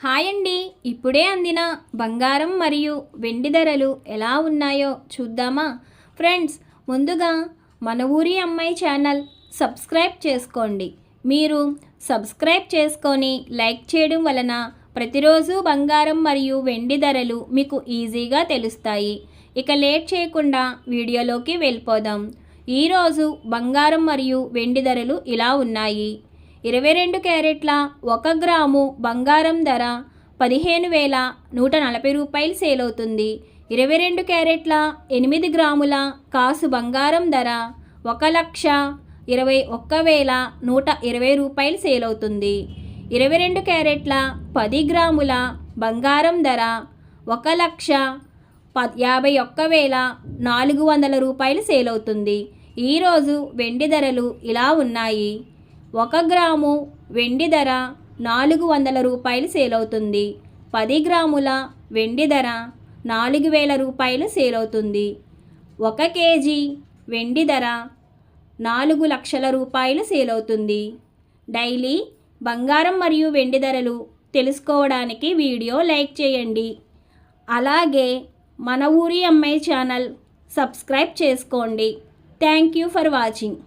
Hi అండి. ఇప్పుడే అందిన బంగారం మరియు వెండి ధరలు ఎలా ఉన్నాయో చూద్దామా? ఫ్రెండ్స్, ముందుగా మన ఊరి అమ్మాయి ఛానల్ సబ్స్క్రైబ్ చేసుకోండి. మీరు సబ్స్క్రైబ్ చేసుకొని లైక్ చేయడం వలన ప్రతిరోజు బంగారం మరియు వెండి ధరలు మీకు ఈజీగా తెలుస్తాయి. ఇక లేట్ చేయకుండా వీడియోలోకి వెళ్ళిపోదాం. ఈరోజు బంగారం మరియు వెండి ధరలు ఇలా ఉన్నాయి. 22 క్యారెట్ల 1 గ్రాము బంగారం ధర 15,140 రూపాయలు సేల్ అవుతుంది. 22 క్యారెట్ల 8 గ్రాముల కాసు బంగారం ధర 1,21,120 రూపాయలు సేల్ అవుతుంది. 22 క్యారెట్ల 10 గ్రాముల బంగారం ధర 1,51,400 రూపాయలు సేల్ అవుతుంది. ఈరోజు వెండి ధరలు ఇలా ఉన్నాయి. 1 గ్రాము వెండి ధర 400 రూపాయలు సేల్ అవుతుంది. 10 గ్రాముల వెండి ధర 4,000 రూపాయలు సేల్ అవుతుంది. 1 కేజీ వెండి ధర 4 లక్షల రూపాయలు సేల్ అవుతుంది. డైలీ బంగారం మరియు వెండి ధరలు తెలుసుకోవడానికి వీడియో లైక్ చేయండి. అలాగే మన ఊరి అమ్మాయి ఛానల్ సబ్స్క్రైబ్ చేసుకోండి. Thank you for watching.